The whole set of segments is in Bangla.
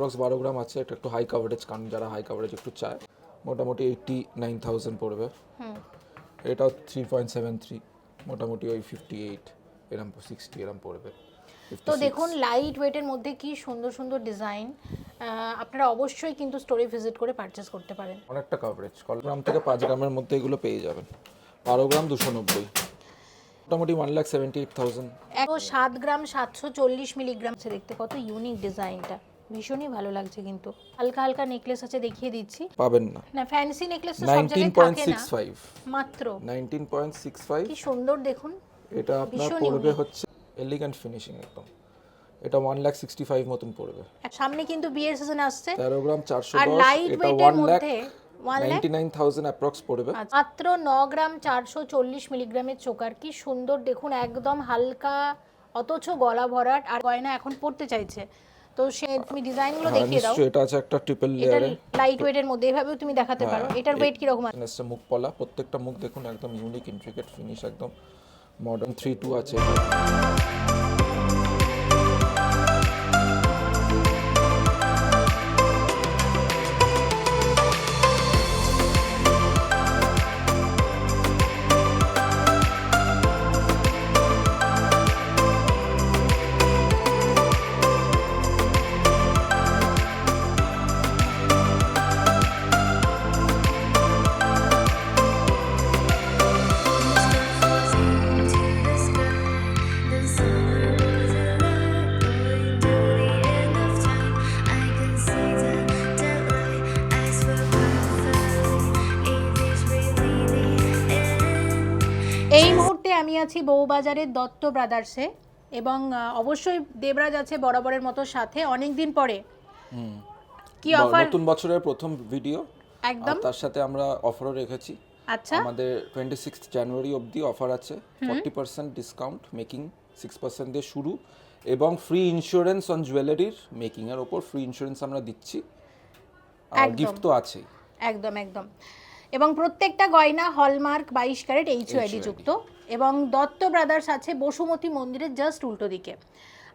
অ্যাপ্রক্স 12 গ্রাম আছে, এটা একটু হাই কভারেজ, কারণ যারা হাই কভারেজ একটু চায় মোটামুটি 89,000 পড়বে। এটাও 3.73, মোটামুটি ওই 58 এরম 60 এরম পড়বে। তো দেখুন লাইট ওয়েটের মধ্যে কি সুন্দর সুন্দর ডিজাইন, আপনারা অবশ্যই কিন্তু স্টোরে ভিজিট করে পারচেস করতে পারেন। অনেকটা কভারেজ, 1 গ্রাম থেকে 5 গ্রামের মধ্যে এগুলো পেয়ে যাবেন। 12 গ্রাম 290, মোটামুটি 1,78,000। 7 গ্রাম 740 মিলিগ্রাম আছে, দেখতে কত ইউনিক ডিজাইনটা, ভীষণই ভালো লাগছে। কিন্তু হালকা হালকা নেকলেস আছে, দেখিয়ে দিচ্ছি। পাবেন না, না ফ্যান্সি নেকলেস তো সব জায়গায় থাকে না, 19.65, মাত্র 19.65। কি সুন্দর দেখুন, এটা আপনার পড়বে হচ্ছে এলিগেন্ট ফিনিশিং একদম। এটা 1,65,000 মতন পড়বে। সামনে কিন্তু বিয়ের সিজন আসছে। 13 গ্রাম 410, আর লাইট এটা ওয়েটের মধ্যে 1,99,000 অ্যাপ্রক্স পড়বে। মাত্র 9 গ্রাম 440 মিলিগ্রামের চোকার, কি সুন্দর দেখুন, একদম হালকা অথচ গলা ভরাট। আর গয়না এখন পড়তে চাইছে, তো সে তুমি ডিজাইনগুলো দেখিয়ে দাও। এটা আছে একটা ট্রিপল এটা লেয়ারে, লাইট ওয়েটের মধ্যে এভাবেও তুমি দেখাতে পারো। এটার ওয়েট কি রকম আছে? নেসে মুখ পলা, প্রত্যেকটা মুখ দেখুন একদম ইউনিক ইন্ট্রিকেট ফিনিশ, একদম মডার্ন 3-2 আছে। এই মুহূর্তে আমি আছি বউবাজারের দত্ত ব্রাদার্সে, এবং অবশ্যই দেবরাজ আছে বরাবরের মতো সাথে। অনেক দিন পরে কি অফার, নতুন বছরের প্রথম ভিডিও, একদম তার সাথে আমরা অফারও রেখেছি। আচ্ছা, আমাদের 26 জানুয়ারি অবধি অফার আছে, 40% ডিসকাউন্ট, মেকিং 6% দিয়ে শুরু, এবং ফ্রি ইন্স্যুরেন্স অন জুয়েলারির মেকিং এর ওপর ফ্রি ইন্স্যুরেন্স আমরা দিচ্ছি, আর গিফট তো আছেই। একদম একদম। এবং প্রত্যেকটা গয়না হলমার্ক 22 ক্যারেট এইচওআইডি যুক্ত। এবং দত্ত ব্রাদার্স আছে বসুমতী মন্দিরের জাস্ট উল্টো দিকে।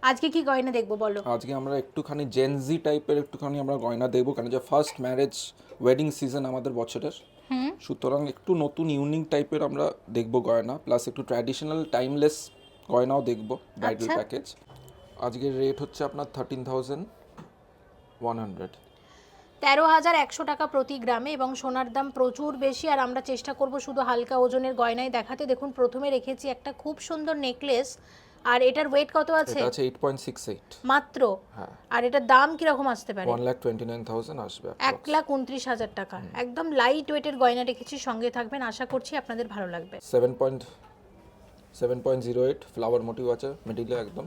আজকে কি গয়না দেখবো বলো? আজকে আমরা একটুখানি জেনজি টাইপের একটুখানি আমরা গয়না দেখবো, কারণ যে ফার্স্ট ম্যারেজ ওয়েডিং সিজন আমাদের বছরের, সুতরাং একটু নতুন ইউনিক টাইপের আমরা দেখবো গয়না, প্লাস একটু ট্র্যাডিশনাল টাইমলেস গয়নাও দেখবো, ব্রাইডাল প্যাকেজ। আজকের রেট হচ্ছে আপনার 13,100, 13,100 টাকা প্রতি গ্রামে। এবং সোনার দাম প্রচুর বেশি, আর আমরা চেষ্টা করব শুধু হালকা ওজনের গয়নাই দেখাতে। দেখুন প্রথমে রেখেছি একটা খুব সুন্দর নেকলেস, আর এটার ওয়েট কত আছে? এটা আছে 8.68 মাত্র। আর এটার দাম কি রকম আসতে পারে? 1,29,000 আসবে, 1,29,000 টাকা। একদম লাইট ওয়েটের গয়না রেখেছি, সঙ্গে থাকবেন, আশা করছি আপনাদের ভালো লাগবে। 7.08 ফ্লাওয়ার মোটিভ আছে মিডিলে একদম,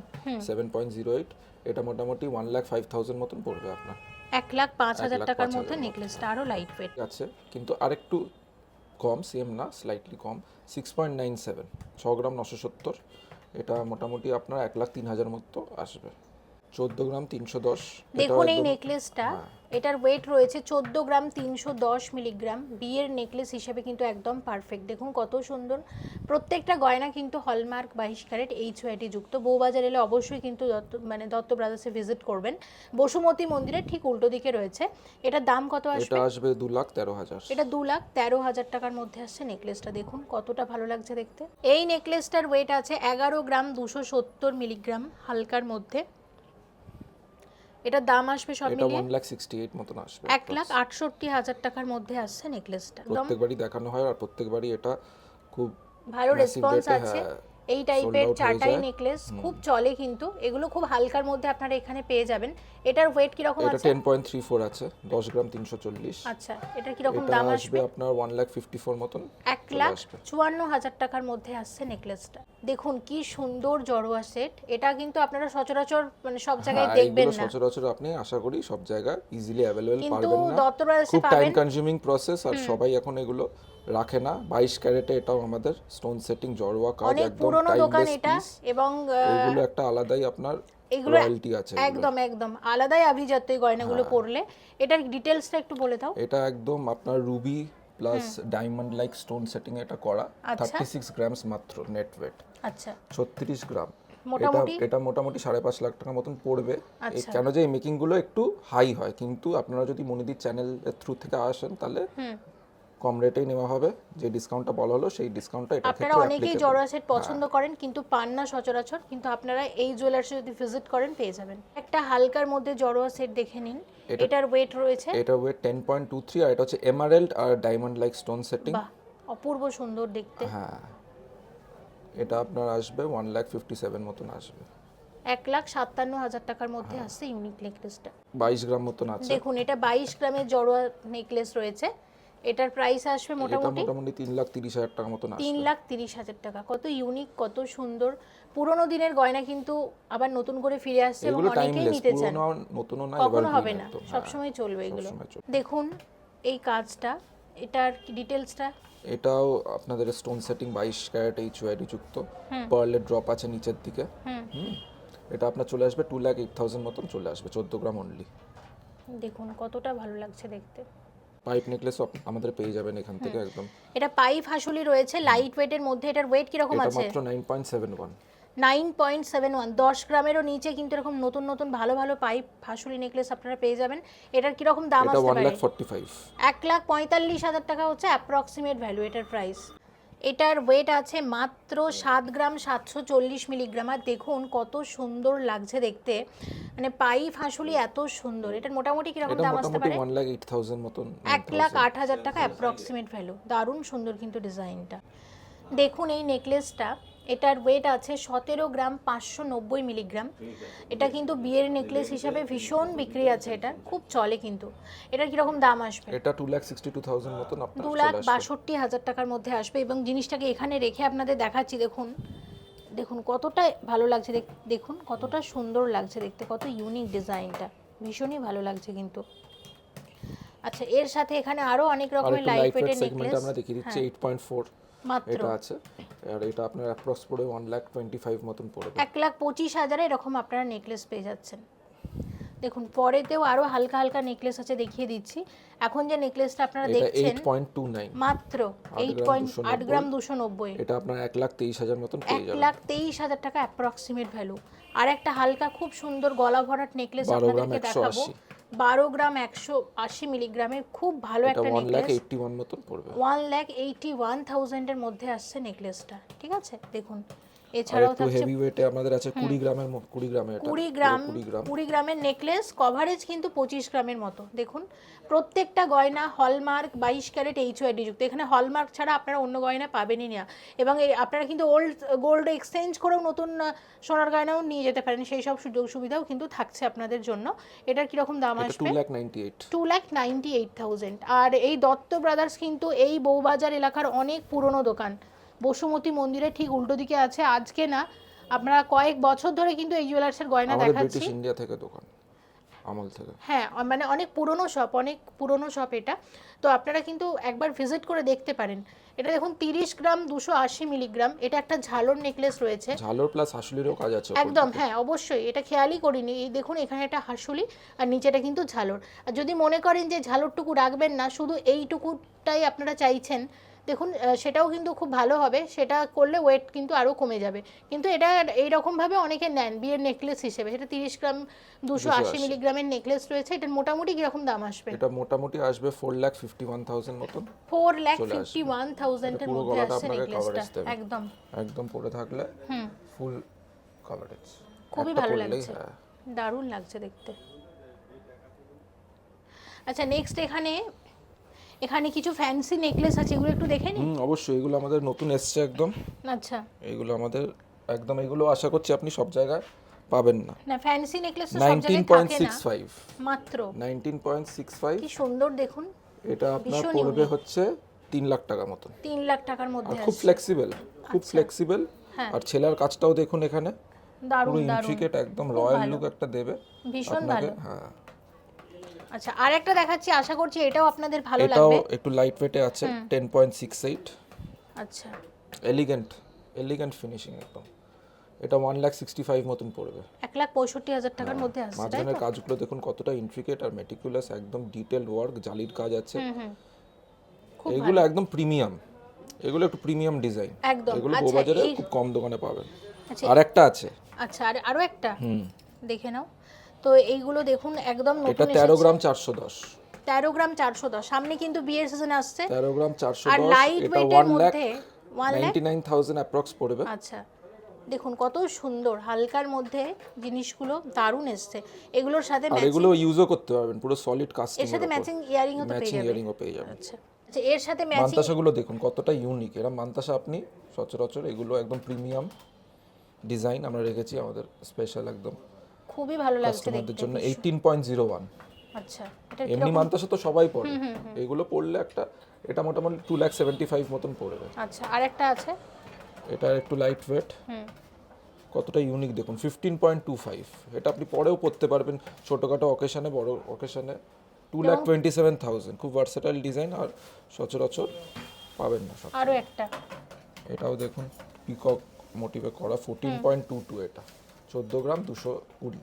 7.08। এটা মোটামুটি 1,05,000 মতন পড়বে আপনার। 1,05,000 টাকার মধ্যে নেকলেসটা, আরও লাইট ওয়েট আছে, কিন্তু আরেকটু কম, সেম না, স্লাইটলি কম, 6.97, 6 গ্রাম 970। এটা মোটামুটি আপনার 1,03,000 মতো আসবে। 14 গ্রাম 310। দেখুন এই নেকলেসটা, এটার ওয়েট রয়েছে 14 গ্রাম 310 মিলিগ্রাম। বিয়ের নেকলেস হিসেবে কিন্তু একদম পারফেক্ট। দেখুন কত সুন্দর, প্রত্যেকটা গয়না কিন্তু হলমার্ক 22 ক্যারেট এইচওআইডি যুক্ত। বউবাজার এলে অবশ্যই কিন্তু দত্ত ব্রাদার্সে ভিজিট করবেন। বসুমতী মন্দিরের ঠিক উল্টো দিকে রয়েছে। এটার দাম কত আসবে? এটা আসবে 2,13,000। এটা 2,13,000 টাকার মধ্যে আসছে নেকলেসটা। দেখুন কতটা ভালো লাগছে দেখতে। এই নেকলেসটার ওয়েট আছে 11 গ্রাম 270 মিলিগ্রাম, হালকার মধ্যে। এটার দাম আসবে সব মিলিয়ে 1,68,000 মতন আসবে। 1,68,000 টাকার মধ্যে আসছে নেকলেসটা। প্রত্যেকবারই দেখানো হয়, আর প্রত্যেকবারই এটা খুব ভালো রেসপন্স আছে। এই টাইপের চারটাই নেকলেস খুব চলে, কিন্তু এগুলো খুব হালকার মধ্যে আপনারা এখানে পেয়ে যাবেন। এটার ওয়েট কি রকম আছে? এটা 10.34 আছে, 10 গ্রাম 340। আচ্ছা, এটা কি রকম দাম আসবে? আপনার 1,54,000 মতন, 1,54,000 টাকার মধ্যে আসছে নেকলেসটা। দেখুন কি সুন্দর জড়োয়া সেট। এটা কিন্তু আপনারা সচরাচর মানে সব জায়গায় দেখবেন না, সচরাচর আপনি আশা করি সব জায়গায় ইজিলি অ্যাভেলেবল কিন্তু পাবেন না। দত্ত ব্রাদার্সে খুব টাইম পাবেন। কনজিউমিং প্রসেস, আর সবাই এখন এগুলো রাখে না। 22 ক্যারেটে এটাও আমাদের স্টোন সেটিং জড়োয়া কাজ, অনেক একদম পুরনো দোকান টাইমলেস এটা, পিস, এবং এগুলো একটা আলাদাই আপনার এগুলো রয়্যালটি আছে। একদম একদম আলাদাই আভিজাত্য এই গয়নাগুলো পরলে। এটার ডিটেইলসটা একটু বলে দাও। এটা একদম আপনার Ruby plus diamond like stone setting এটা করা, 36 গ্রামস মাত্র নেট ওয়েট। আচ্ছা, 36 গ্রাম মোটামুটি এটা মোটামুটি 5.5 লাখ টাকার মতন পড়বে। আচ্ছা। কেন যে এই মেকিং গুলো একটু হাই হয়, কিন্তু আপনারা যদি মনিদির চ্যানেল থ্রু থেকে আসেন তাহলে কম রেটেই নেওয়া হবে। যে ডিসকাউন্টটা বলা হলো সেই ডিসকাউন্টটা এটা আপনারা অনেকেই জড়োয়া সেট পছন্দ করেন কিন্তু পান না সচরাচর, কিন্তু আপনারা এই জুয়েলার্সে যদি ভিজিট করেন পেয়ে যাবেন। একটা হালকার মধ্যে জড়োয়া সেট দেখে নিন, এটার ওয়েট রয়েছে, এটা ওয়েট 10.23 আর এটা হচ্ছে এমারেল্ড আর ডায়মন্ড লাইক স্টোন সেটিং। বাহ অপূর্ব সুন্দর দেখতে। হ্যাঁ, এটা আপনার আসবে 1,57,000 মতন আসবে। 1,57,000 টাকার মধ্যে আসছে ইউনিক নেকলেসটা। 22 গ্রাম মতন আছে। দেখুন এটা 22 গ্রামের জড়োয়া নেকলেস রয়েছে, এটার প্রাইস আসবে এটা মোটামুটি মোটামুটি 3,30,000 টাকা মতন আসবে। 3,30,000 টাকা। কত ইউনিক, কত সুন্দর পুরোনো দিনের গয়না কিন্তু আবার নতুন করে ফিরে আসছে এবং এগুলো অনেকেই টাইমলেস, নিতে চান, পুরনো নতুনও না, কখনো হবে এভারগ্রিন না, একদম। সবসময় চলবে এগুলো। সবসময় চলবে। দেখুন এই কাজটা, এটার ডিটেলসটা, এটাও আপনাদের স্টোন সেটিং 22 ক্যারেট HYD যুক্ত, পার্লের ড্রপ আছে নিচের দিকে। হুম, এটা আপনার চলে আসবে 2,08,000 মতন চলে আসবে, 14 গ্রাম অনলি। দেখুন কতটা ভালো লাগছে দেখতে। পাইপ নেকলেসও আমাদের পেয়ে যাবেন এখান থেকে একদম। এটা পাইপ হাসুলি রয়েছে লাইট ওয়েটের মধ্যে, এটার ওয়েট কিরকম এটা আছে? মাত্র 9.71। 9.71, 10 গ্রামেরও নিচে কিন্তু এরকম নতুন নতুন ভালো ভালো পাইপ হাসুলি নেকলেস আপনারা পেয়ে যাবেন। এটার কিরকম দাম এটা আসতে পারে? 1,45,000। 1,45,000 টাকা হচ্ছে অ্যাপ্রক্সিমেট ভ্যালু এটার প্রাইস। এটার ওয়েট আছে মাত্র 7 গ্রাম 740 মিলিগ্রাম। আর দেখুন কত সুন্দর লাগছে দেখতে, মানে পাইপ হাসুলি এত সুন্দর। এটার মোটামুটি কিরকম এটা দাম আসতে মোটামুটি পারে? 1,08,000 মতন। 1,08,000 টাকা অ্যাপ্রক্সিমেট ভ্যালু। দারুণ সুন্দর কিন্তু ডিজাইনটা। দেখুন এই নেকলেসটা, এটার ওয়েট আছে 17 গ্রাম 590 মিলিগ্রাম। এটা কিন্তু বিয়ের নেকলেস হিসাবে ভীষণ বিক্রি আছে, এটা খুব চলে কিন্তু। এটার কিরকম দাম আসবে? এটা 2,62,000 মতন আপনার চলে আসবে। 2,62,000 টাকার মধ্যে আসবে। এবং জিনিসটাকে এখানে রেখে আপনাদের দেখাচ্ছি, দেখুন দেখুন কতটা ভালো লাগছে, দেখুন কতটা সুন্দর লাগছে দেখতে, কত ইউনিক ডিজাইনটা, ভীষণই ভালো লাগছে কিন্তু। আচ্ছা এর সাথে এখানে আরো অনেক আর রকমের একটু লাইট লাইট ওয়েট ওয়েটের সেগমেন্ট নেকলেস আমরা দেখিয়ে দিচ্ছি। 8.4 মাত্র এটা আছে। আর এটা আপনার অ্যাপ্রক্স পড়ে 1,25,000 মতন পড়বে। 1,25,000 এরকম আপনারা নেকলেস পেয়ে যাচ্ছেন। দেখুন পরেতেও আরো হালকা হালকা নেকলেস আছে, দেখিয়ে দিচ্ছি। এখন যে নেকলেসটা আপনারা এটা দেখছেন 8.29, মাত্র 8 গ্রাম 290, এটা আপনার 1,23,000 মতন পেয়ে যাবেন। 1,23,000 টাকা অ্যাপ্রক্সিমেট ভ্যালু। আর একটা হালকা খুব সুন্দর গলা ভরাট নেকলেস 12 গ্রাম আপনাদেরকে দেখাবো, 12 গ্রাম 180 মিলিগ্রামের খুব ভালো এটা একটা নেকলেস। 1,81,000 মতন পড়বে। 1,81,000 এর মধ্যে আসছে নেকলেসটা, ঠিক আছে। দেখুন আর এছাড়াও একটু থাকছে হেভি ওয়েটে আমাদের আছে 20 গ্রামের 20 গ্রামে এটা 20 গ্রাম, 20 গ্রাম 20 গ্রামের নেকলেস, কভারেজ কিন্তু 25 গ্রামের মতো। দেখুন প্রত্যেকটা গয়না হলমার্ক 22 ক্যারেট HYD যুক্ত। এখানে হলমার্ক ছাড়া আপনারা অন্য গয়না পাবেনই না। এবং আপনারা কিন্তু ওল্ড গোল্ড এক্সচেঞ্জ করেও নতুন সোনার গয়নাও নিয়ে যেতে পারেন, সেই সব সুযোগ সুবিধাও কিন্তু থাকছে আপনাদের জন্য। এটার কিরকম দাম এটা আসবে? 2,98,000। 2,98,000। আর এই দত্ত ব্রাদার্স কিন্তু এই বউবাজার এলাকার অনেক পুরনো দোকান, বসুমতী মন্দিরের ঠিক উল্টো দিকে আছে। আজকে না, আপনারা কয়েক বছর ধরে কিন্তু এই জুয়েলার্সের গয়না আমাদের দেখাচ্ছি। ব্রিটিশ ইন্ডিয়া থেকে দোকান, আমল থেকে। হ্যাঁ মানে অনেক পুরনো শপ, অনেক পুরনো শপ এটা। তো আপনারা কিন্তু একবার ভিজিট করে দেখতে পারেন। এটা দেখুন 30 গ্রাম 280 মিলিগ্রাম। এটা একটা ঝালর নেকলেস রয়েছে, ঝালর প্লাস হাসুলিরও কাজ আছে ওপর একদম। দিকে। হ্যাঁ অবশ্যই, এটা খেয়ালই করিনি। এই দেখুন এখানে একটা হাসুলি আর নিচেটা কিন্তু ঝালর। আর যদি মনে করেন যে ঝালরটুকু রাখবেন না, শুধু এইটুকুটাই আপনারা চাইছেন, দেখুন সেটাও কিন্তু খুব ভালো হবে। সেটা করলে ওয়েট কিন্তু আরও কমে যাবে। কিন্তু এটা এইরকমভাবে অনেকে নেন বিয়ের নেকলেস হিসেবে। সেটা 30 গ্রাম 280 মিলিগ্রামের নেকলেস রয়েছে। এটার মোটামুটি কীরকম দাম আসবে? এটা মোটামুটি আসবে 4,51,000 মতন। 4,51,000 এর পুরো মধ্যে গলাটা আসছে আপনাকে নেকলেসটা, কভারেজ দেবে একদম একদম পরে থাকলে ফুল কভারেজ। খুবই ভালো লাগছে, দারুণ লাগছে দেখতে। আচ্ছা নেক্সট এখানে কিছু ফ্যান্সি নেকলেস আছে, এগুলো একটু দেখে নিন। অবশ্যই এগুলো আমাদের নতুন এসছে একদম। আচ্ছা এগুলো আমাদের একদম, এগুলো আশা করছি আপনি সব জায়গায় পাবেন না। না ফ্যান্সি নেকলেস তো সব জায়গায় থাকে না। 19.65, মাত্র 19.65। কি সুন্দর দেখুন, এটা আপনার পড়বে হচ্ছে 3 লাখ টাকা মতন। 3 লাখ টাকার মধ্যে খুব আছে, ফ্লেক্সিবল, খুব ফ্লেক্সিবল। আর ছেলের কাজটাও দেখুন এখানে, দারুণ পুরো দারুণ, ইন্ট্রিকেট একদম রয়্যাল লুক একটা দেবে ভীষণ ভালো। হ্যাঁ, আচ্ছা আর একটা দেখাচ্ছি, আশা করছি এটাও আপনাদের ভালো এটাও লাগবে। একটু লাইট ওয়েটে আছে, 10.68। আচ্ছা এলিগেন্ট ফিনিশিং একদম। এটা 1,65,000 মতন পড়বে। 1,65,000 টাকার মধ্যে আসছে, তাই মাঝখানের তো? কাজগুলো দেখুন কতটা ইন্ট্রিকেট আর মেটিকুলাস, একদম ডিটেইলড ওয়ার্ক, জালির কাজ আছে। খুব এগুলো একদম প্রিমিয়াম, এগুলো একটু প্রিমিয়াম ডিজাইন। একদম। এগুলো আচ্ছা বউবাজারে খুব কম দোকানে পাবেন। আচ্ছা আর একটা আছে, আচ্ছা, আর আরো একটা দেখে নাও। তো এইগুলো দেখুন একদম এটা নতুন 13 এসেছে। গ্রাম 410, 13 গ্রাম 410, সামনে কিন্তু বিয়ের সিজন আসছে। 13 গ্রাম আর 410, লাইট এটা ওয়েটের 1 লাখ মধ্যে 1 লাখ 99,000 অ্যাপ্রক্স পড়বে। আচ্ছা, দেখুন কত সুন্দর হালকার মধ্যে জিনিসগুলো দারুণ এসছে। এগুলোর সাথে আর ম্যাচিং, এগুলো ইউজও করতে পারবেন পুরো সলিড কাস্টিং এর সাথে ম্যাচিং ইয়ারিংও তো পেয়ে ম্যাচিং যাবে। ইয়ারিংও পেয়ে যাবেন। আচ্ছা আচ্ছা, এর সাথে ম্যাচিং মান্তাসাগুলো দেখুন কতটা ইউনিক, এরা মান্তাসা আপনি সচরাচর এগুলো একদম প্রিমিয়াম ডিজাইন আমরা রেখেছি আমাদের স্পেশাল একদম খুবই ভালো লাগছে কাস্টমারদের দেখতে। জন্য 18.01। আচ্ছা, এটা এমনি মান্তাসা তো সবাই পড়ে, এগুলো পড়লে একটা এটা মোটামুটি 2,75,000 মতন পড়বে। আচ্ছা, আর একটা আছে। এটা একটু লাইট ওয়েট, কতটা ইউনিক দেখুন 15.25। এটা আপনি পরেও পড়তে পারবেন ছোটোখাটো অকেশনে, বড় অকেশনে। 2,27,000, খুব ভার্সেটাইল ডিজাইন আর সচরাচর পাবেন না সব। আরো একটা এটাও দেখুন পিকক মোটিভে করা 14.22, এটা 14 গ্রাম 220।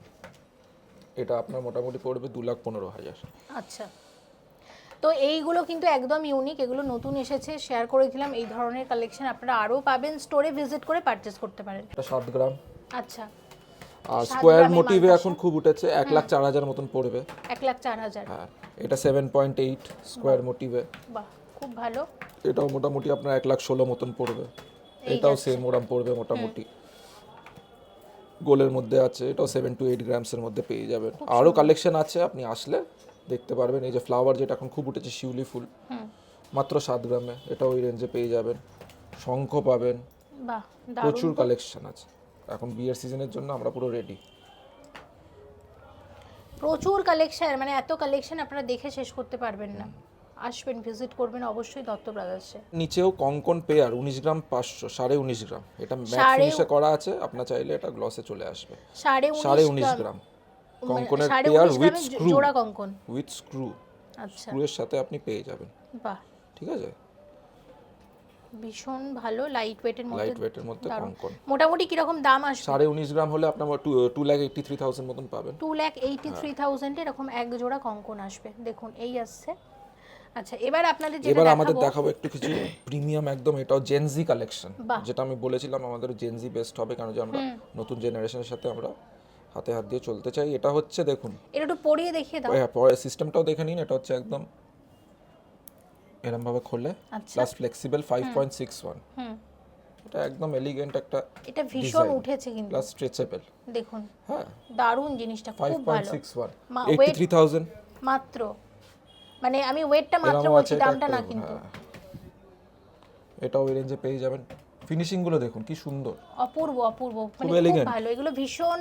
এটা আপনার মোটামুটি পড়বে 2,15,000। আচ্ছা, তো এইগুলো কিন্তু একদম ইউনিক, এগুলো নতুন এসেছে, শেয়ার করে দিলাম। এই ধরনের কালেকশন আপনারা আরও পাবেন, স্টোরে ভিজিট করে পারচেজ করতে পারেন। এটা 7 গ্রাম। আচ্ছা, আর 7 স্কোয়ার গ্রামের মোটিভে মান্তাসা। এখন খুব উঠেছে, 1,04,000 মতন পড়বে। 1,04,000। হ্যাঁ, এটা 7.8 স্কোয়ার মোটিভে। বাহ, খুব ভালো। এটাও মোটামুটি আপনার 1,16,000 মতন পড়বে। এটাও সেম ওরাম পড়বে মোটামুটি। গোলের মধ্যে আছে, এটাও 7 to 8 গ্রামসের মধ্যে পেয়ে যাবেন। আরও কালেকশন আছে, আপনি আসলে দেখতে পারবেন। এই যে ফ্লাওয়ার যেটা এখন খুব উঠেছে শিউলি ফুল, মাত্র 7 গ্রামে, এটা ওই রেঞ্জে পেয়ে যাবেন। শঙ্খ পাবেন, বাহ, দারুণ। প্রচুর কালেকশন আছে। এখন বিয়ের সিজনের জন্য আমরা পুরো রেডি। প্রচুর কালেকশন, মানে এত কালেকশন আপনারা দেখে শেষ করতে পারবেন না। আসবেন, ভিজিট করবেন অবশ্যই দত্ত ব্রাদার্সে। নিচেও কঙ্কন পেয়ার 19 গ্রাম 500, 19.5 গ্রাম। এটা ম্যাট ফিনিশে করা আছে, আপনার চাইলে এটা গ্লসে চলে আসবে। 19.5 গ্রাম কঙ্কনের পেয়ার উইথ স্ক্রু, জোড়া কঙ্কন উইথ স্ক্রু, আচ্ছা, স্ক্রুয়ের সাথে আপনি পেয়ে যাবেন। বাহ, ঠিক আছে, ভীষণ ভালো, লাইট ওয়েটের মধ্যে, লাইট ওয়েটের মধ্যে কঙ্কন। মোটামুটি কিরকম দাম আসবে? 19.5 গ্রাম হলে আপনার 2,83,000 মতন পাবেন। 2,83,000 এরকম এক জোড়া কঙ্কন আসবে। দেখুন এই আসছে। আচ্ছা, এবার আপনাদের যেটা এবার আমাদের দেখাবো, দেখাবো একটু কিছু প্রিমিয়াম একদম, এটাও জেনজি কালেকশন, বাহ। যেটা আমি বলেছিলাম আমাদের জেনজি বেস্ট হবে, কারণ যে আমরা নতুন জেনারেশনের সাথে আমরা হাতে হাত দিয়ে চলতে চাই। এটা হচ্ছে দেখুন, এটা একটু পরিয়ে দেখিয়ে দাও। হ্যাঁ পরে সিস্টেমটাও দেখে নিন। এটা হচ্ছে একদম এরকম ভাবে খোলে, আচ্ছা, প্লাস ফ্লেক্সিবল 5.61। এটা একদম এলিগেন্ট একটা, এটা ভীষণ উঠেছে কিন্তু, প্লাস স্ট্রেচেবল। দেখুন হ্যাঁ, দারুণ জিনিসটা, খুব ভালো। 5.61, weight 83,000 মাত্র, মানে আমি ওয়েটটা মাত্র এরকম বলছি, আছে, দামটা না কিন্তু। এটাও ওই রেঞ্জে পেয়ে যাবেন। ফিনিশিং গুলো দেখুন কি সুন্দর, অপূর্ব অপূর্ব, মানে খুব খুব elegant। ভালো এগুলো ভীষণ।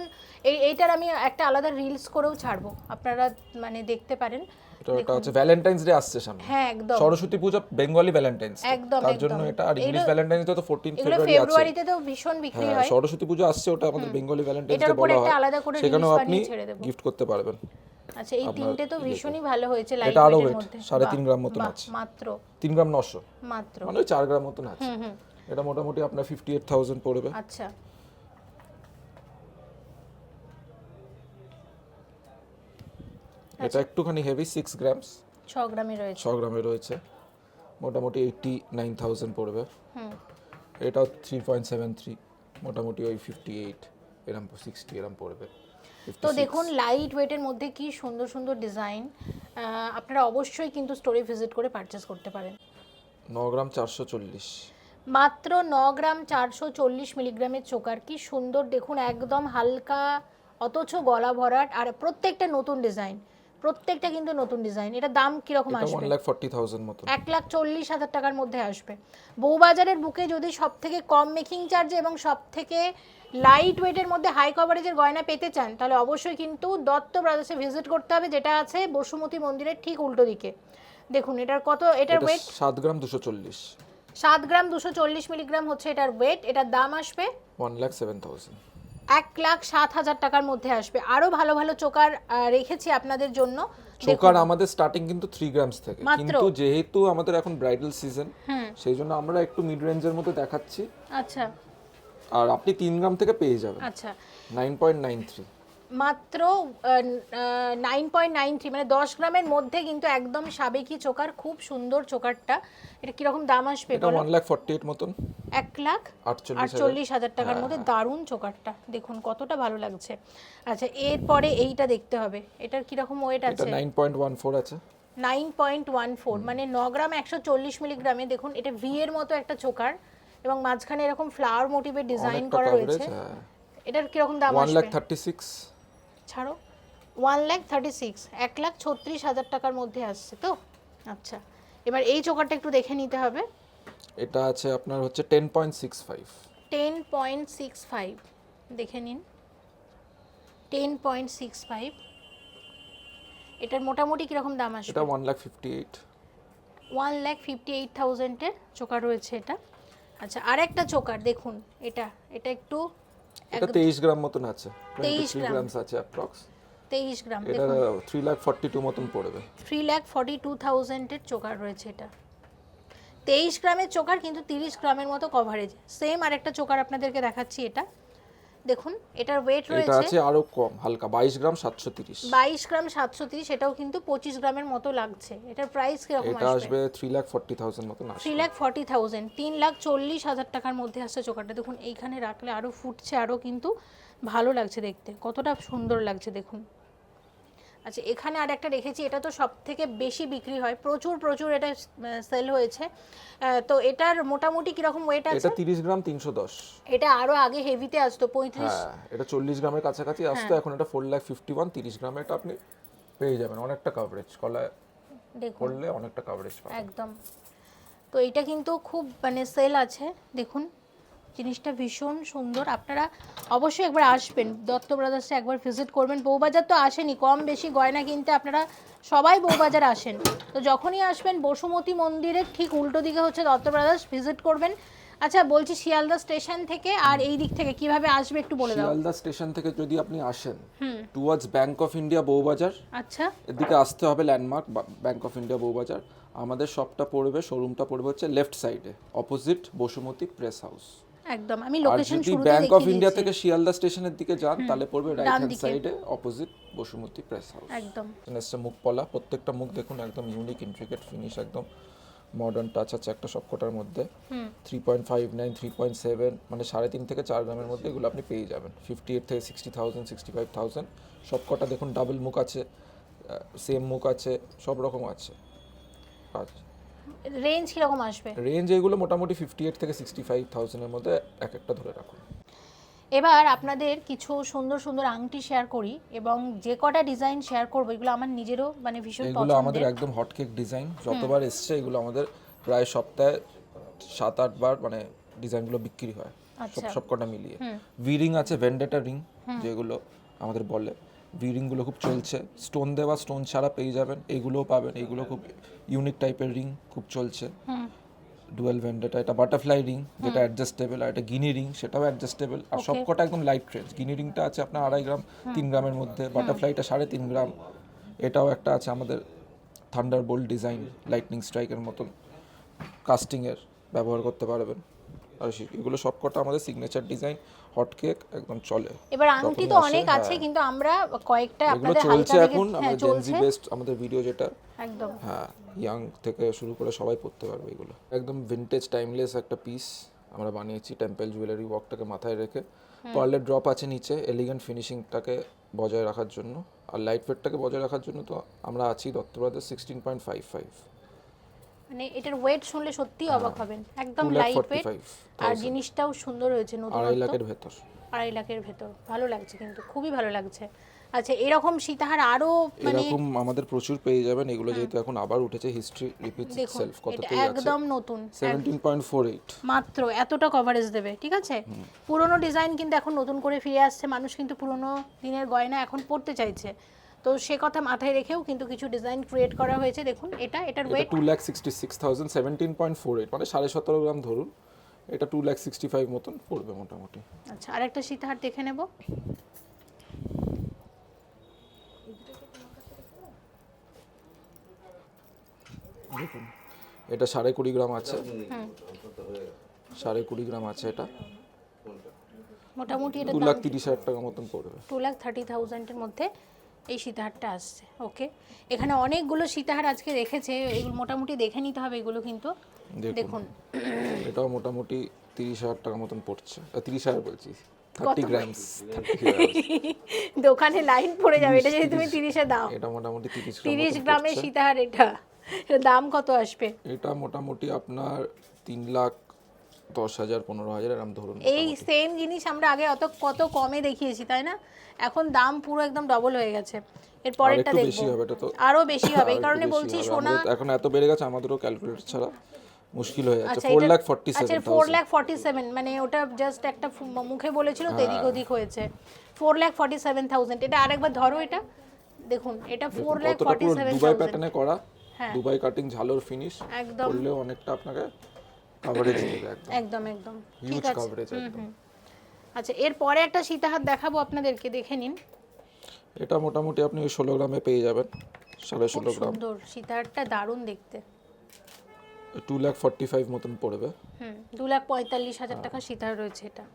এইটার আমি একটা আলাদা রিলস করেও ছাড়বো, আপনারা মানে দেখতে পারেন। এটা হচ্ছে ভ্যালেন্টাইন্স ডে আসছে সামনে, হ্যাঁ একদম সরস্বতী পূজা বেঙ্গলি ভ্যালেন্টাইন্স, একদম তার জন্য একদম। এটা। আর ইংলিশ ভ্যালেন্টাইন্স ডে তো 14 এগুলো ফেব্রুয়ারি আছে। ফেব্রুয়ারিতে তো ভীষণ বিক্রি হ্যাঁ, হয়। সরস্বতী পূজা আসছে, ওটা আমাদের বেঙ্গলি ভ্যালেন্টাইন্স এটার ডে উপরে বলা একটা হয়, আলাদা করে সেখানেও রিলস আপনি বানিয়ে ছেড়ে দেব। গিফট করতে পারবেন। আচ্ছা, এই তিনটে তো ভীষণই ভালো হয়েছে, লাইট এটা আরো ওয়েটের ওয়েট মধ্যে। 3.5 গ্রাম মতন বাহ, আছে, মাত্র 3 গ্রাম 900, মাত্র। মানে ওই 4 গ্রাম মতন আছে। এটা মোটামুটি আপনার 58,000 পড়বে। আচ্ছা, এটা একটুখানি হেভি, 6 গ্রামস, 6 গ্রামে রয়েছে। 6 গ্রামে রয়েছে, মোটামুটি 89,000 পড়বে। এটাও 3.73, মোটামুটি ওই 58 এরম 60 এরম পড়বে। তো দেখুন লাইট ওয়েটের মধ্যে কি সুন্দর সুন্দর ডিজাইন, আপনারা অবশ্যই কিন্তু স্টোরে ভিজিট করে পারচেজ করতে পারেন। 9 গ্রাম 440, মাত্র 9 গ্রাম 440 মিলিগ্রামের চোকার, কি সুন্দর দেখুন, একদম হালকা অথচ গলা ভরাট, আর প্রত্যেকটা নতুন ডিজাইন, প্রত্যেকটা কিন্তু নতুন ডিজাইন। এটা দাম কিরকম এটা আসবে? 1,40,000 মতন, 1,40,000 টাকার মধ্যে আসবে। বউবাজারের বুকে যদি সব থেকে কম মেকিং চার্জে এবং সব থেকে লাইট ওয়েটের মধ্যে হাই কভারেজের গয়না পেতে চান, তাহলে অবশ্যই কিন্তু দত্ত ব্রাদার্সে ভিজিট করতে হবে, যেটা আছে বসুমতী মন্দিরের ঠিক উল্টো দিকে। দেখুন এটার কত, এটার ওয়েট 7 গ্রাম 240, 7 গ্রাম 240 মিলিগ্রাম হচ্ছে এটার ওয়েট। এটার দাম আসবে 1,07,000। 1,07,000 টাকার মধ্যে আসবে। আরো ভালো ভালো চোকার রেখেছি আপনাদের জন্য। চোকার আমাদের স্টার্টিং কিন্তু 3 গ্রামস থেকে, মাত্র। কিন্তু যেহেতু আমাদের এখন ব্রাইডাল সিজন, সেই জন্য আমরা একটু মিড রেঞ্জের মধ্যে দেখাচ্ছি। আচ্ছা আর আপনি 3 গ্রাম থেকে পেয়ে যাবেন আচ্ছা, 9.93। মাত্র 9.93 মানে 10 গ্রামের মধ্যে কিন্তু একদম সাবেকি চোকার, খুব সুন্দর চোকারটা। এটা কিরকম দাম আসবে এটা বলো? 1,48,000 মতন, 1,48,000 টাকার মধ্যে দারুণ চোকারটা, দেখুন কতটা ভালো লাগছে। আচ্ছা, এরপরে এইটা দেখতে হবে, এটার কিরকম ওয়েট এটা আছে? 9.14 আছে। 9.14 মানে 9 গ্রাম 140 মিলিগ্রামে। দেখুন এটা ভি এর মতো একটা চোকার এবং মাঝখানে এরকম ফ্লাওয়ার মোটিভের ডিজাইন অনেকটা করা কভারেজ। রয়েছে। হ্যাঁ, এটার কিরকম দাম আসবে? 1,36,000। ছাড়ো, 1,36,000, 1,36,000 টাকার মধ্যে আসছে তো। আচ্ছা, এবার এই চোকারটা একটু দেখে নিতে হবে। এটা আছে আপনার হচ্ছে 10.65। 10.65 দেখে নিন, 10.65। এটার মোটামুটি কিরকম দাম আসবে? এটা 1,58,000। 1,58,000 এর চোকার রয়েছে এটা। আচ্ছা, আরেকটা চোকার দেখুন, এটা এটা একটু এটা 23 গ্রাম মতন আছে, 23 23 গ্রাম। গ্রামস আছে অ্যাপ্রক্স। 23 গ্রাম এটা দেখুন, 3,42,000 মতন পড়বে। 3,42,000 এর চোকার রয়েছে এটা। 23 গ্রামের চোকার কিন্তু 30 গ্রামের মতো কভারেজ। সেম আরেকটা চোকার আপনাদেরকে দেখাচ্ছি, এটা দেখুন, এটার ওয়েট এটা রয়েছে আছে আরো কম, হালকা 22 গ্রাম 730। 22 গ্রাম 730, এটাও কিন্তু 25 গ্রামের মতো লাগছে। এটার প্রাইস কিরকম এটা আসবে? আসবে 3,40,000 মতন আসবে। 3,40,000, 3,40,000 টাকার মধ্যে আসছে চোকারটা। দেখুন এইখানে রাখলে আরো ফুটছে, আরো কিন্তু ভালো লাগছে দেখতে, কতটা সুন্দর লাগছে দেখুন। আচ্ছা, এখানে আর একটা রেখেছি, এটা তো সব থেকে বেশি বিক্রি হয়, প্রচুর প্রচুর এটা সেল হয়েছে। তো এটার মোটামুটি কিরকম ওয়েট আছে? এটা 30 গ্রাম 310। এটা আরো আগে হেভিতে আসতো 35। হ্যাঁ, এটা 40 গ্রামের কাছাকাছি আসতো, এখন এটা 4,51,000। 30 গ্রামে এটা আপনি পেয়ে যাবেন, অনেকটা কভারেজ কলায় দেখুন করলে অনেকটা কভারেজ পাবেন। একদম। তো এটা কিন্তু খুব মানে সেল আছে, দেখুন জিনিসটা ভীষণ সুন্দর। আপনারা অবশ্যই একবার আসবেন দত্ত ব্রাদার্সে, একবার ভিজিট করবেন। বউবাজার তো আসেনি কম বেশি গয়না কিনতে, আপনারা সবাই বউবাজার আসেন। তো যখনই আসবেন বসুমতী মন্দিরের ঠিক উল্টো দিকে হচ্ছে দত্ত ব্রাদার্স, ভিজিট করবেন। আচ্ছা বলছি, শিয়ালদা স্টেশন থেকে আর এই দিক থেকে কিভাবে আসবে একটু বলে দাও। শিয়ালদা স্টেশন থেকে যদি আপনি আসেন towards bank of India Bowbazar, আচ্ছা, এদিকে আসতে হবে, landmark bank of India Bowbazar. আমাদের শপটা পড়বে, শোরুমটা পড়বে হচ্ছে লেফট সাইডে, অপোজিট বসুমতী প্রেস হাউস। একদম আমি আর লোকেশন যদি শুরুতে ব্যাংক অফ দেখিয়ে ইন্ডিয়া দিয়েছি। থেকে শিয়ালদা স্টেশনের দিকে যান তাহলে পড়বে রাইট ডান হ্যান্ড দিকে। সাইডে, অপোজিট বসুমতী প্রেস হাউস। একদম এসছে মুখ পলা, প্রত্যেকটা মুখ দেখুন একদম ইউনিক ইন্ট্রিকেট ফিনিশ, একদম মডার্ন টাচ আছে একটা সবকটার মধ্যে। 3.59, 3.7 মানে 3.5 থেকে 4 গ্রামের মধ্যে এগুলো আপনি পেয়ে যাবেন। 58 থেকে 60,000, 65,000 সবকটা দেখুন। ডাবল মুখ আছে, সেম মুখ আছে, সব রকম আছে। আচ্ছা, রেঞ্জ কিরকম আসবে? রেঞ্জ এগুলো মোটামুটি 58 থেকে 65,000 এর মধ্যে এক একটা ধরে রাখুন। এবার আপনাদের কিছু সুন্দর সুন্দর আংটি শেয়ার করি, এবং যে কটা ডিজাইন শেয়ার করবো এগুলো আমার নিজেরও মানে ভীষণ এগুলো আমাদের পছন্দের। একদম হটকেক ডিজাইন, যতবার এসছে এগুলো আমাদের প্রায় সপ্তাহে 7-8 বার মানে ডিজাইনগুলো বিক্রি হয় আচ্ছা। সবকটা মিলিয়ে। ভিরিং আছে, ভেন্ডেটা রিং যেগুলো আমাদের বলে, ভিরিংগুলো খুব চলছে। স্টোন দেওয়া, স্টোন ছাড়া পেয়ে যাবেন, এইগুলোও পাবেন। এইগুলো খুব ইউনিক টাইপের রিং, খুব চলছে। ডুয়েল ভেন্ডেটা, এটা বাটারফ্লাই রিং যেটা অ্যাডজাস্টেবল, আর এটা গিনি রিং সেটাও অ্যাডজাস্টেবল। আর সবকটা একদম লাইট রেঞ্জ। গিনি রিংটা আছে আপনার 2.5 গ্রাম 3 গ্রামের মধ্যে, বাটারফ্লাইটা 3.5 গ্রাম। এটাও একটা আছে আমাদের থান্ডারবোল্ট ডিজাইন, লাইটনিং স্ট্রাইকের মতন, কাস্টিংয়ের ব্যবহার করতে পারবেন। আর এগুলো সবকটা আমাদের সিগনেচার ডিজাইন, হটকেক একদম চলে। এবার আংটি তো অনেক আছে, কিন্তু আমরা কয়েকটা এগুলো আপনাদের চলছে হালকা এখন, দেখে আমাদের জেনজি বেস্ট আমাদের ভিডিও যেটা, একদম হ্যাঁ, ইয়াং থেকে শুরু করে সবাই পড়তে পারবে এগুলো। একদম ভিনটেজ টাইমলেস একটা পিস আমরা বানিয়েছি টেম্পল জুয়েলারি ওয়ার্কটাকে মাথায় রেখে। পার্লের ড্রপ আছে নিচে এলিগেন্ট ফিনিশিংটাকে বজায় রাখার জন্য, আর লাইট ওয়েটটাকে বজায় রাখার জন্য তো আমরা আছি দত্ত ব্রাদার্স। 16.55 মানে এটার ওয়েট শুনলে সত্যিই অবাক হবেন, একদম লাইট ওয়েট। 2,45,000 আর জিনিসটাও সুন্দর হয়েছে, 2.5 নতুন লাখের ভেতর। 2.5 লাখের ভেতর, ভালো লাগছে কিন্তু, খুবই ভালো লাগছে। আচ্ছা, এরকম সীতাহার আরো মানে এরকম আমাদের প্রচুর পেয়ে যাবেন। এগুলো যেহেতু এখন আবার উঠেছে, হিস্ট্রি রিপিটস দেখুন ইটসেলফ, এটা কততেই আছে। একদম নতুন, 17.48 মাত্র এতটা কভারেজ দেবে, ঠিক আছে। পুরনো ডিজাইন কিন্তু এখন নতুন করে ফিরে আসছে, মানুষ কিন্তু পুরনো দিনের গয়না এখন পড়তে চাইছে। তো সে কথা মাথায় রেখেও কিন্তু কিছু ডিজাইন ক্রিয়েট করা হয়েছে। দেখুন এটার এটা ওয়েট 2,66,000, 17.48 মানে 17.5 গ্রাম ধরুন। এটা 2,65,000 মতন পড়বে মোটামুটি। আচ্ছা, আরেকটা সীতাহার দেখে নেব। দেখুন এটা 20.5 গ্রাম আছে, 20.5 গ্রাম আছে এটা। মোটামুটি এটা 2,30,000 টাকা মতন পড়বে। 2,30,000 মধ্যে এই সীতাহারটা আসছে। ওকে, এখানে অনেকগুলো সীতাহার আজকে রেখেছে, এগুলো মোটামুটি দেখে নিতে হবে এগুলো কিন্তু। দেখুন এটাও মোটামুটি 30,000 টাকা মতন পড়ছে। 30,000 বলছি, 30 গ্রামস। 30 গ্রামস দোকানে লাইন পড়ে যাবে এটা যদি তুমি 30-এ দাও। এটা মোটামুটি 30 গ্রাম 30 মতন গ্রামের পড়ছে। সীতাহার এটা, এর দাম কত আসবে? এটা মোটামুটি আপনার 3,10,000 15,000 এরকম ধরুন। এই সেম জিনিস আমরা আগে কত কমে দেখিয়েছি তাই না, এখন দাম পুরো একদম ডবল হয়ে গেছে। এর পরেরটা আরেকটু দেখবো, বেশি হবে এটা তো, আরো বেশি হবে, এই আরেকটু কারণে বেশি বলছি হবে। সোনা। আমাদের এখন এত বেড়ে গেছে, আমাদেরও ক্যালকুলেটর ছাড়া মুশকিল হয়ে যাচ্ছে। আচ্ছা 4,47,000 4,47,000 মানে ওটা জাস্ট একটা মুখে বলেছিল তো এদিক ওদিক হয়েছে। 4,47,000 এটা আরেকবার ধরো এটা দেখুন, এটা কতটা পুরো দুবাই 4,47,000 প্যাটার্নে করা, হ্যাঁ। দুবাই কাটিং ঝালর ফিনিশ একদম করলে অনেকটা আপনাকে কভারেজ দেবে, একদম একদম ঠিক হিউজ আছে। কভারেজ একদম। আচ্ছা এরপরে একটা সীতাহার দেখাবো আপনাদেরকে, দেখে নিন। এটা মোটামুটি আপনি ওই 16 গ্রামে পেয়ে যাবেন, 16.5 গ্রাম। সুন্দর সীতাহারটা, দারুণ দেখতে। 2,45,000 মতন পড়বে। 2,45,000 টাকা সীতাহার রয়েছে এটা।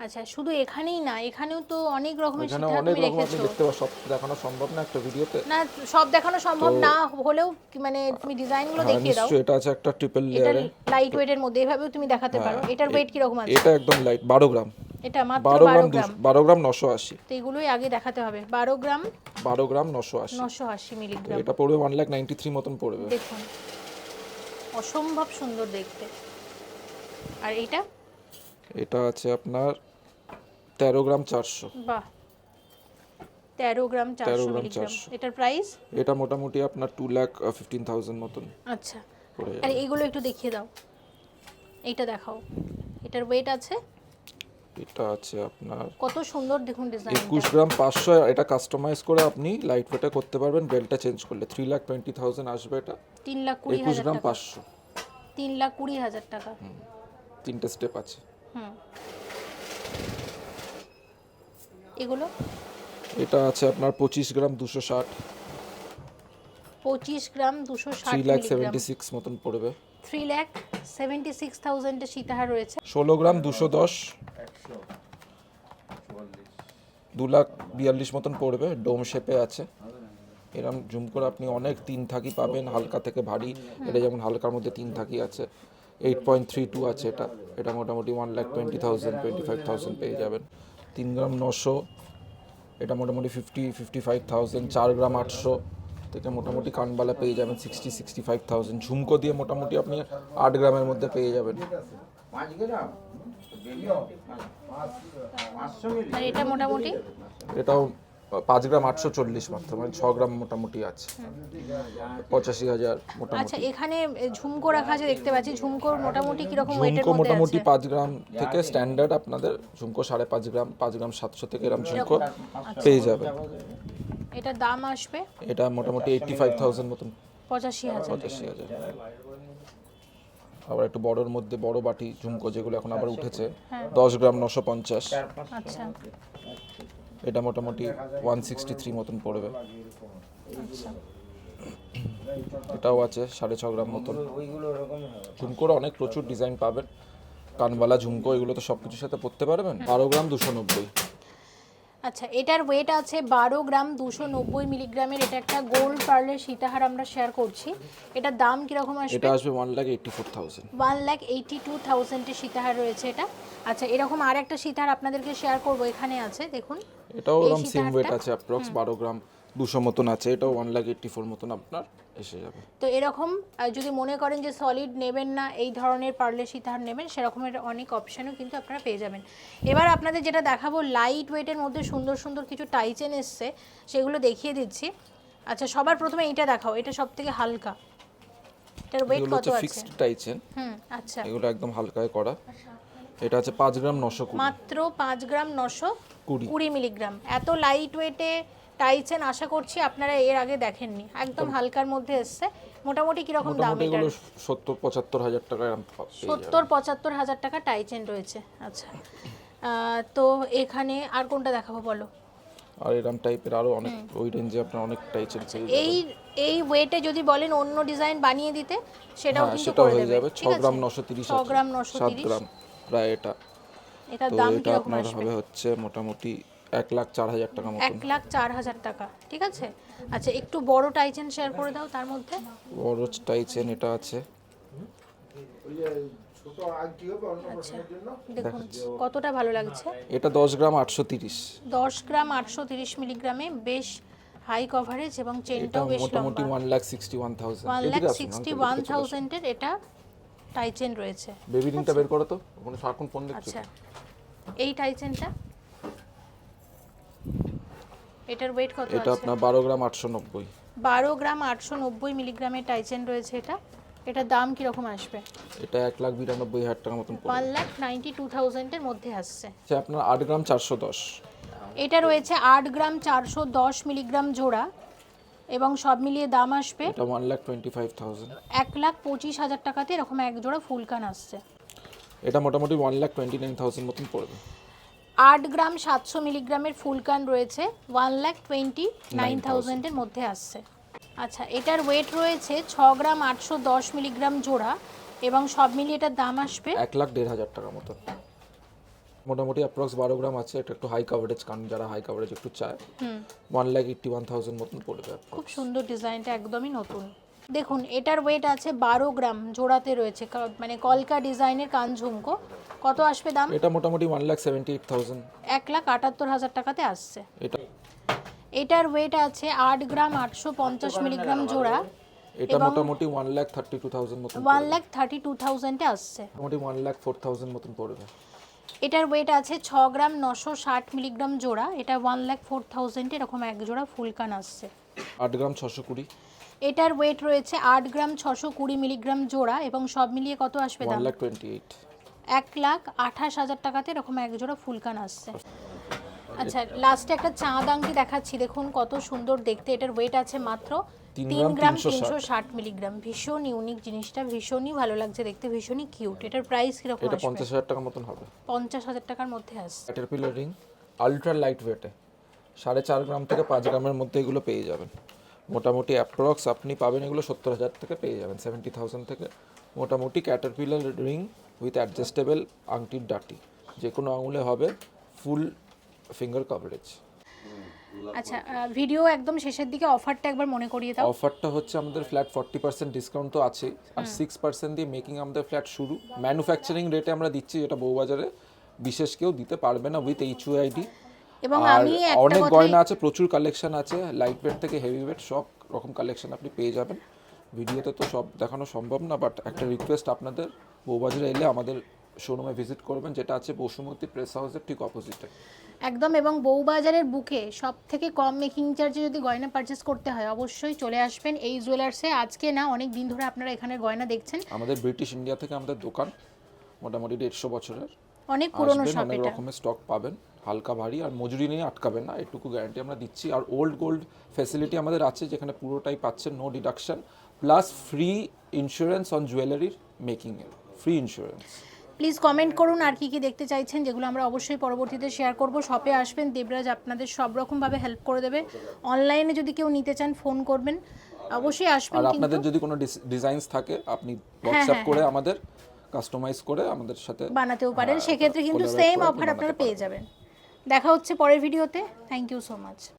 আচ্ছা শুধু এখানেই না, এখানেও তো অনেক রকমের এখানে সীতাহার অনেক তুমি রকম আপনি রেখেছো। দেখতে পাবেন, সব দেখানো সম্ভব না একটা ভিডিওতে। না সব দেখানো সম্ভব না হলেও মানে তুমি ডিজাইনগুলো হ্যাঁ দেখিয়ে দাও। নিশ্চয়ই, এটা আছে একটা ট্রিপল এটা লেয়ারে। লাইট ওয়েটের মধ্যে এভাবেও তুমি দেখাতে পারো। এটার ওয়েট কি রকম আছে? এটা একদম লাইট 12 গ্রাম। এটা মাত্র 12 গ্রাম 12 গ্রাম। 12 গ্রাম 980। তো এগুলোই আগে দেখাতে হবে। 12 গ্রাম 12 গ্রাম 980। 980 মিলিগ্রাম। এটা পড়বে 1,93,000 মতন পড়বে। দেখুন অসম্ভব সুন্দর দেখতে। আর এইটা? এটা আছে আপনার 13 গ্রাম 400। বাহ, 13 গ্রাম 400 গ্রাম মিলিগ্রাম। 400 এটার প্রাইস? এটা মোটামুটি আপনার 2,15,000 মতন আচ্ছা, পড়ে আর যাবে। এইগুলো একটু দেখিয়ে দাও, এইটা দেখাও। এটার ওয়েট আছে? এটা আছে আপনার কত সুন্দর দেখুন ডিজাইন। 21 গ্রাম 500। এটা কাস্টমাইজ করে আপনি লাইট ওয়েটে করতে পারবেন, বেলটা চেঞ্জ করলে 3,20,000 আসবে। এটা 21 3,20,000 গ্রাম টাকা। 500। 3,20,000 টাকা। তিনটে স্টেপ আছে। হুম, এগুলো? এটা আছে আপনার 25 গ্রাম 260। 25 গ্রাম 260 মিলিগ্রাম। 3,76,000 মতন পড়বে। 3,76,000 এর সীতাহার রয়েছে। 16 গ্রাম 210। 2,42,000 মতন পড়বে, ডোম শেপে আছে। এরকম জুম করে আপনি অনেক 3 থাকি পাবেন, হালকা থেকে ভারী। এটা যেমন হালকার মধ্যে 3 থাকি আছে। 8.32 আছে এটা। এটা মোটামুটি 1,20,000 25,000 পেয়ে যাবেন। 3 গ্রাম 900। এটা মোটামুটি 55,000। 4 গ্রাম 800 থেকে মোটামুটি কানবালা পেয়ে যাবেন 65,000। ঝুমকো দিয়ে মোটামুটি আপনি 8 গ্রামের মধ্যে পেয়ে যাবেন। আর এটা মোটামুটি? এটাও 5 গ্রাম 840 মাত্র, মানে 6 গ্রাম মোটামুটি আছে। 85,000 মোটামুটি। আচ্ছা এখানে ঝুমকো রাখা আছে দেখতে পাচ্ছি, ঝুমকোর মোটামুটি কিরকম ওয়েটের ঝুমকো মধ্যে মোটামুটি আছে? 5 গ্রাম থেকে স্ট্যান্ডার্ড আপনাদের ঝুমকো 5.5 গ্রাম 5 গ্রাম 700 থেকে এরকম ঝুমকো পেয়ে যাবেন। এটার দাম আসবে? এটা মোটামুটি 85,000 মতন। 85,000। 85,000। আবার একটু বড়োর মধ্যে বড় বাটি ঝুমকো যেগুলো এখন আবার উঠেছে, 10 গ্রাম 950। আচ্ছা এটা মোটামুটি 163 মতন পড়বে। আচ্ছা। এটাও আছে 6.5 গ্রাম মতন। ঝুমকোর অনেক প্রচুর ডিজাইন পাবেন, কানবালা ঝুমকো এগুলো তো সব কিছুর সাথে পরতে পারবেন। 12 গ্রাম 290। আচ্ছা এটার ওয়েট আছে 12 গ্রাম 290 মিলিগ্রামের। এটা একটা গোল্ড পার্লের সীতাহার আমরা শেয়ার করছি। এটার দাম কিরকম আসবে? এটা আসবে 1,84,000। 1,82,000 এর সীতাহার রয়েছে এটা। আচ্ছা এরকম আর একটা সীতাহার আপনাদেরকে শেয়ার করব, এখানে আছে দেখুন। এটাও এই এরকম সেম সীতাহারটা? ওয়েট আছে, অ্যাপ্রক্স 12 গ্রাম 200 মতন আছে। এটাও 1,84,000 মতন আপনার এসে যাবে। তো এরকম যদি মনে করেন যে সলিড নেবেন না, এই ধরনের পার্লের সীতাহার নেবেন, সেরকমের অনেক অপশানও কিন্তু আপনারা পেয়ে যাবেন। এবার আপনাদের যেটা দেখাবো লাইট ওয়েটের মধ্যে সুন্দর সুন্দর কিছু টাইচেন এসছে, সেগুলো দেখিয়ে দিচ্ছি। আচ্ছা সবার প্রথমে এইটা দেখাও, এটা সব থেকে হালকা। এটার ওয়েট এগুলো কত হচ্ছে আছে? ফিক্সড টাইচেন। আচ্ছা এগুলো একদম হালকায় করা। এটা আছে 5 গ্রাম 920। মাত্র 5 গ্রাম 20 920 মিলিগ্রাম। এত লাইট ওয়েটে টাইচেন আশা করছি আপনারা এর আগে দেখেননি, একদম হালকার মধ্যে এসছে। মোটামুটি কিরকম দাম মোটামুটি এটার? এগুলো 70-75 হাজার টাকা এরকম পেয়ে যাবেন। 70-75 হাজার টাকা টাইচেন রয়েছে। আচ্ছা তো এখানে আর কোনটা দেখাবো বলো? আর এরকম টাইপের আরো অনেক ওই রেঞ্জে আপনার অনেক টাইচেন পেয়ে এই এই ওয়েটে যদি বলেন অন্য ডিজাইন বানিয়ে দিতে, সেটাও হ্যাঁ কিন্তু সেটাও করে হয়ে দেবে। যাবে। ঠিক 6 আছে? গ্রাম 930 6 গ্রাম 7 930। গ্রাম প্রায় এটা এটার তো দাম এটা কিরকম আপনার আসবে? হবে হচ্ছে মোটামুটি 1,04,000 টাকা মতন। 1,04,000 টাকা, ঠিক আছে। আচ্ছা একটু বড় টাইচেন শেয়ার করে দাও তার মধ্যে। বড় টাই চেন এটা আছে, আচ্ছা দেখুন কতটা ভালো লাগছে। এটা 10 গ্রাম 830। 10 গ্রাম 830 মিলিগ্রামে বেশ হাই কভারেজ এবং এটা চেনটাও বেশ মোটামুটি লম্বা। 1,61,000। এদিকে আসুন, 1,61,000 এর এটা টাইচেন রয়েছে। বেবি রিংটা বের করো তো, ওখানে সারাক্ষণ ফোন দেখছো। আচ্ছা এই টাইচেনটা, এটার ওয়েট কত এটা আছে? আপনার 12 গ্রাম 890। 12 গ্রাম 890 মিলিগ্রামের টাইচেন রয়েছে এটা। এটার দাম কিরকম আসবে? এটা 1,92,000 টাকা মতন পড়বে। 1,92,000 এর মধ্যে আসছে। আচ্ছা আপনার 8 গ্রাম 410। এটা রয়েছে 8 গ্রাম 410 মিলিগ্রাম জোড়া এবং সব মিলিয়ে দাম আসবে এটা 1,25,000। 1,25,000 টাকাতে এরকম এক জোড়া ফুলকান আসছে। এটা মোটামুটি 1,29,000 মতন পড়বে। 8 গ্রাম 700 মিলিগ্রামের ফুলকান রয়েছে 1,29,000 এর মধ্যে আসছে। আচ্ছা এটার ওয়েট রয়েছে 6 গ্রাম 810 মিলিগ্রাম জোড়া এবং সব মিলিয়ে এটার দাম আসবে 1,05,000 টাকা মতন। মোটামুটি অ্যাপ্রক্স 12 গ্রাম আছে, এটা একটু হাই কভারেজ, কারণ যারা হাই কভারেজ একটু চায় 1,81,000 মতন পড়বে। খুব সুন্দর ডিজাইনটা, একদমই নতুন। দেখুন এটার ওয়েট আছে 12 গ্রাম, জোড়াতে রয়েছে মানে কলকা ডিজাইনের কান ঝুমকো। কত আসবে দাম? এটা মোটামুটি 1,78,000। 1,78,000 টাকাতে আসছে। এটা এটার ওয়েট আছে 8 গ্রাম 850 মিলিগ্রাম জোড়া, এটা মোটামুটি 1,32,000 মতন। 1,32,000 এ আসছে। মোটামুটি 1,04,000 মতন পড়বে। এটার ওয়েট আছে 6 গ্রাম 960 মিলিগ্রাম জোড়া, এটা 1,04,000 এরকম এক জোড়া ফুলকান আসছে। 8 গ্রাম 620। এটার ওয়েট রয়েছে 8 গ্রাম 620 মিলিগ্রাম জোড়া এবং সব মিলিয়ে কত আসবে দাম? 1,28,000। 1,28,000 টাকাতে এরকম এক জোড়া ফুলকান আসছে। আচ্ছা লাস্টে একটা চাঁদ আংটি দেখাচ্ছি, দেখুন কত সুন্দর দেখতে। এটার ওয়েট আছে মাত্র 3 গ্রাম 360 মিলিগ্রাম। ভীষণ ইউনিক জিনিসটা, ভীষণই ভালো লাগছে দেখতে, ভীষণই কিউট। এটার প্রাইস কিরকম এটা আসবে? 50,000 টাকা মতন হবে। 50,000 টাকার মধ্যে আসছে। ক্যাটারপিলার রিং আলট্রা লাইট ওয়েটে 4.5 গ্রাম থেকে 5 গ্রামের মধ্যে এগুলো পেয়ে যাবেন। মোটামুটি অ্যাপ্রক্স আপনি পাবেন এগুলো 70,000 থেকে পেয়ে যাবেন, 70,000 থেকে। মোটামুটি ক্যাটারপিলার রিং উইথ অ্যাডজাস্টেবল আংটির ডাটি, যে কোনো আঙুলে হবে, ফুল ফিঙ্গার কভারেজ। আচ্ছা ভিডিও একদম শেষের দিকে অফারটা একবার মনে করিয়ে দাও। অফারটা হচ্ছে আমাদের ফ্ল্যাট 40% ডিসকাউন্ট তো আছে, আর 6% দিয়ে মেকিং আমাদের ফ্ল্যাট শুরু। ম্যানুফ্যাকচারিং রেটে আমরা দিচ্ছি, যেটা বউবাজারে বিশেষ কেউ দিতে পারবে না, উইথ HUID। এবং আর আমি একটা অনেক কথা গয়না আছে, প্রচুর কালেকশন আছে, লাইট ওয়েট থেকে হেভি ওয়েট সব রকম কালেকশন আপনি পেয়ে যাবেন। ভিডিওতে তো সব দেখানো সম্ভব না, বাট একটা রিকোয়েস্ট আপনাদের, বউবাজারে এলে আমাদের শোরুমে ভিজিট করবেন, যেটা আছে বসুমতী প্রেস হাউসের ঠিক অপোজিটে একদম। এবং বউবাজারের বুকে সব থেকে কম মেকিং চার্জে যদি গয়না পারচেস করতে হয় অবশ্যই চলে আসবেন এই জুয়েলার্সে। আজকে না, অনেক দিন ধরে আপনারা এখানে গয়না দেখছেন। আমাদের ব্রিটিশ ইন্ডিয়া থেকে আমাদের দোকান, মোটামুটি 150 বছরের, অনেক পুরনো আসবেন, শপ অনেক এটা। রকমের স্টক পাবেন, হালকা ভারী, আর মজুরি নিয়ে আটকাবেন না, এটুকু গ্যারান্টি আমরা দিচ্ছি। আর ওল্ড গোল্ড ফ্যাসিলিটি আমাদের আছে, যেখানে পুরোটাই পাচ্ছেন no deduction, plus free insurance on জুয়েলারির মেকিংয়ের, ফ্রি ইন্স্যুরেন্স। প্লিজ কমেন্ট করুন আর কি কি দেখতে চাইছেন, যেগুলো আমরা অবশ্যই পরবর্তীতে শেয়ার করব। শপে আসবেন, দেবরাজ আপনাদের সব রকমভাবে হেল্প করে দেবে। অনলাইনে যদি কেউ নিতে চান ফোন করবেন, অবশ্যই আসবেন। আর কিন্তু আপনাদের যদি কোনো ডিজাইনস থাকে আপনি হোয়াটসঅ্যাপ করে আমাদের কাস্টমাইজ করে আমাদের সাথে বানাতেও পারেন, সেক্ষেত্রে কিন্তু collaborate সেম করে আপনি অফার আপনারা বানাতে পেয়ে যাবেন। দেখা হচ্ছে পরের ভিডিওতে। Thank you so much.